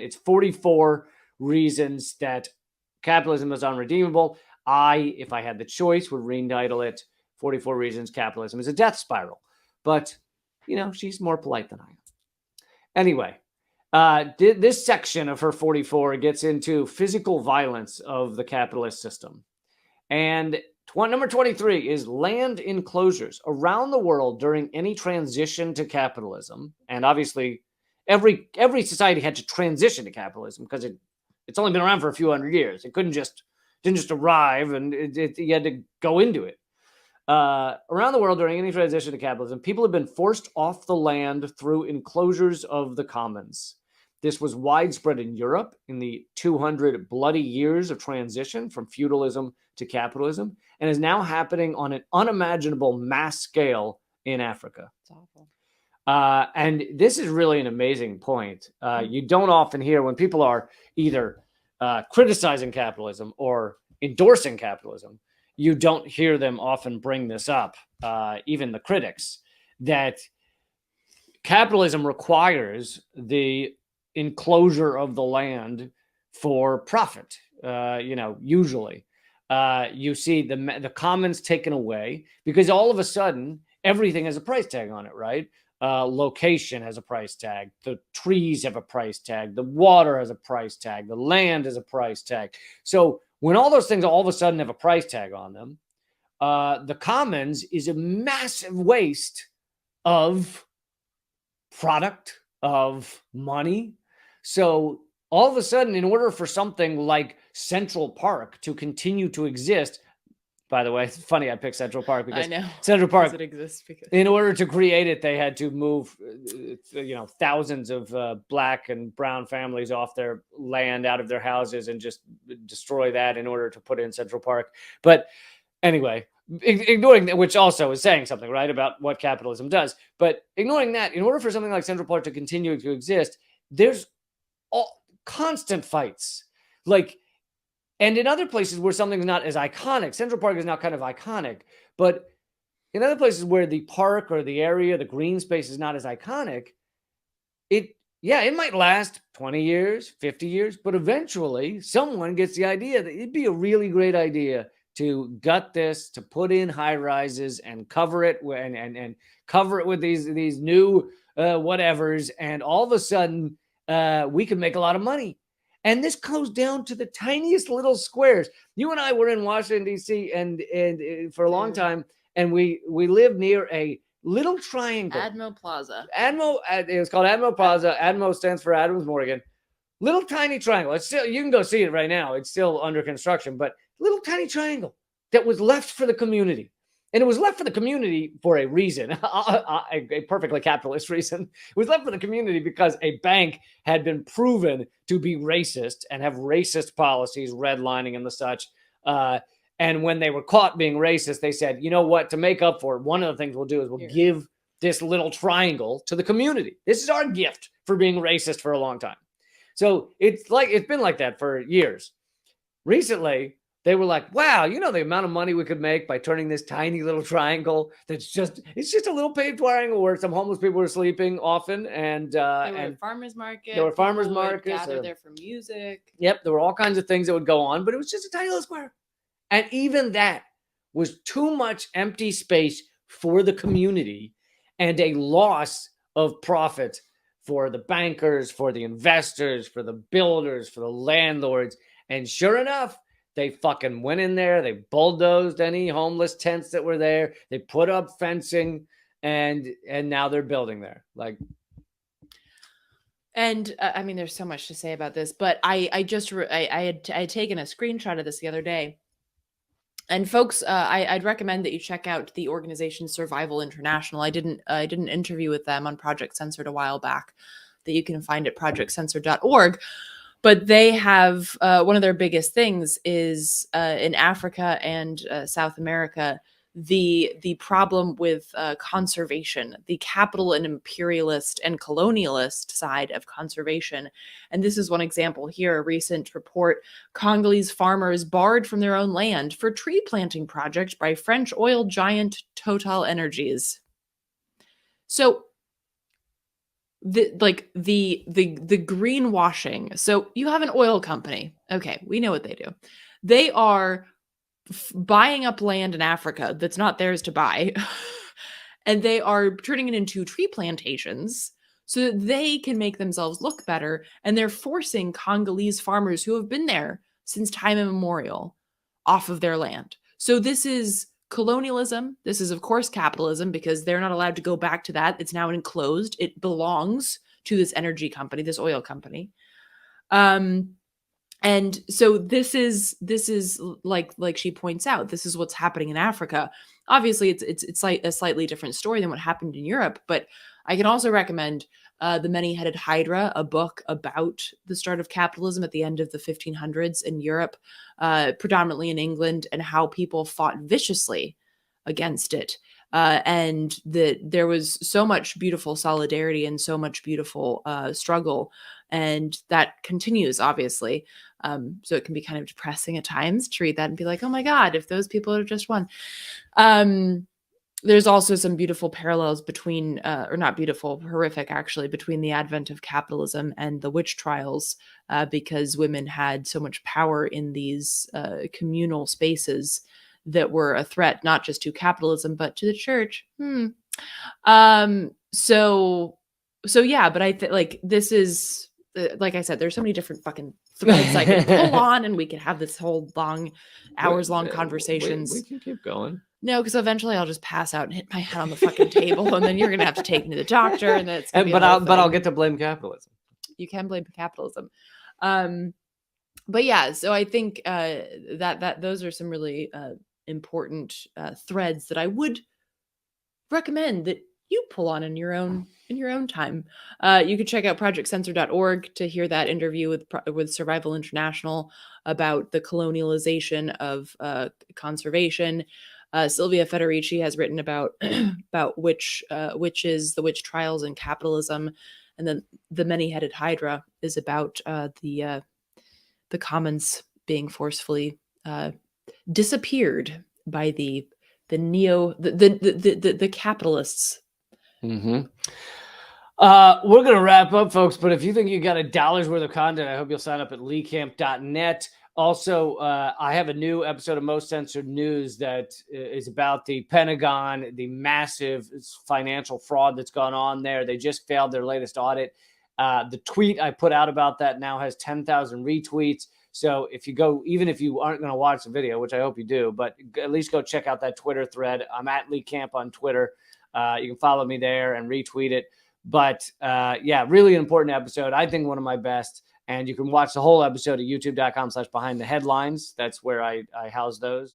It's 44 reasons that capitalism is unredeemable. If I had the choice, would retitle it 44 Reasons Capitalism is a Death Spiral. But, she's more polite than I am. Anyway, this section of her 44 gets into physical violence of the capitalist system. And number 23 is land enclosures around the world during any transition to capitalism. And obviously, every society had to transition to capitalism because it's only been around for a few hundred years. It didn't just arrive, and you had to go into it. Around the world during any transition to capitalism, people have been forced off the land through enclosures of the commons. This was widespread in Europe in the 200 bloody years of transition from feudalism to capitalism, and is now happening on an unimaginable mass scale in Africa. It's awful. And this is really an amazing point. You don't often hear when people are either criticizing capitalism or endorsing capitalism. You don't hear them often bring this up, even the critics, that capitalism requires the enclosure of the land for profit. Usually, you see the commons taken away because all of a sudden everything has a price tag on it, right? Location has a price tag. The trees have a price tag. The water has a price tag. The land has a price tag. So when all those things all of a sudden have a price tag on them, the commons is a massive waste of product, of money. So all of a sudden, in order for something like Central Park to continue to exist, by the way, it's funny I picked Central Park because Central Park, it exists because in order to create it, they had to move, thousands of black and brown families off their land, out of their houses, and just destroy that in order to put in Central Park. But anyway, ignoring that, which also is saying something, right, about what capitalism does. But ignoring that, in order for something like Central Park to continue to exist, there's constant fights. And in other places where something's not as iconic, Central Park is now kind of iconic, but in other places where the park or the area, the green space is not as iconic, it might last 20 years, 50 years, but eventually someone gets the idea that it'd be a really great idea to gut this, to put in high rises and cover it and cover it with these new whatevers, and all of a sudden we can make a lot of money. And this goes down to the tiniest little squares. You and I were in Washington, D.C. and for a long time, and we lived near a little triangle. Admo Plaza. It was called Admo Plaza. Admo stands for Adams Morgan. Little tiny triangle. It's still, you can go see it right now. It's still under construction, but little tiny triangle that was left for the community. And it was left for the community for a reason, a perfectly capitalist reason. It was left for the community because a bank had been proven to be racist and have racist policies, redlining and the such. And when they were caught being racist, they said, you know what, to make up for it, one of the things we'll do is we'll give this little triangle to the community. This is our gift for being racist for a long time. So it's been like that for years. Recently, they were like, wow, the amount of money we could make by turning this tiny little triangle it's just a little paved triangle where some homeless people were sleeping often. And there were farmers markets. There were farmers markets. Gather there for music. Yep, there were all kinds of things that would go on, but it was just a tiny little square. And even that was too much empty space for the community and a loss of profit for the bankers, for the investors, for the builders, for the landlords. And sure enough, they fucking went in there. They bulldozed any homeless tents that were there. They put up fencing, and now they're building there. And I mean, there's so much to say about this, but I had taken a screenshot of this the other day. And folks, I'd recommend that you check out the organization Survival International. I did an interview with them on Project Censored a while back that you can find at projectcensored.org. But they have one of their biggest things is in Africa and South America, the problem with conservation, the capital and imperialist and colonialist side of conservation. And this is one example here, a recent report, Congolese farmers barred from their own land for tree planting project by French oil giant Total Energies. So the greenwashing. So you have an oil company. Okay, we know what they do. They are buying up land in Africa that's not theirs to buy. And they are turning it into tree plantations so that they can make themselves look better. And they're forcing Congolese farmers who have been there since time immemorial off of their land. So this is colonialism. This is, of course, capitalism, because they're not allowed to go back to that. It's now enclosed. It belongs to this energy company, this oil company. And so this is like she points out, this is what's happening in Africa. Obviously, it's like a slightly different story than what happened in Europe, but I can also recommend The Many-Headed Hydra, a book about the start of capitalism at the end of the 1500s in Europe, predominantly in England, and how people fought viciously against it. And that there was so much beautiful solidarity and so much beautiful struggle, and that continues, obviously. So it can be kind of depressing at times to read that and be like, oh my God, if those people had just won. There's also some beautiful parallels between, or not beautiful, horrific actually, between the advent of capitalism and the witch trials, because women had so much power in these communal spaces that were a threat, not just to capitalism, but to the church. So yeah, but I think like this is, like I said, there's so many different fucking threads I could pull on, and we could have this whole hours-long conversations. We can keep going. No, because eventually I'll just pass out and hit my head on the fucking table, and then you're gonna have to take me to the doctor, and then it's gonna be but I'll get to blame capitalism. You can blame capitalism. But yeah, so I think that those are some really important threads that I would recommend that you pull on in your own time. You could check out projectcensored.org to hear that interview with Survival International about the colonialization of conservation. Sylvia Federici has written about witches, the witch trials, and capitalism, and then The Many-Headed Hydra is about the commons being forcefully disappeared by the capitalists. Mm-hmm. We're gonna wrap up, folks, but if you think you got $1 worth of content, I hope you'll sign up at leecamp.net. Also, I have a new episode of Most Censored News that is about the Pentagon, the massive financial fraud that's gone on there. They just failed their latest audit. The tweet I put out about that now has 10,000 retweets. So if you go, even if you aren't going to watch the video, which I hope you do, but at least go check out that Twitter thread. I'm at Lee Camp on Twitter. You can follow me there and retweet it. But yeah, really important episode. I think one of my best. And you can watch the whole episode at youtube.com/behindtheheadlines. That's where I house those.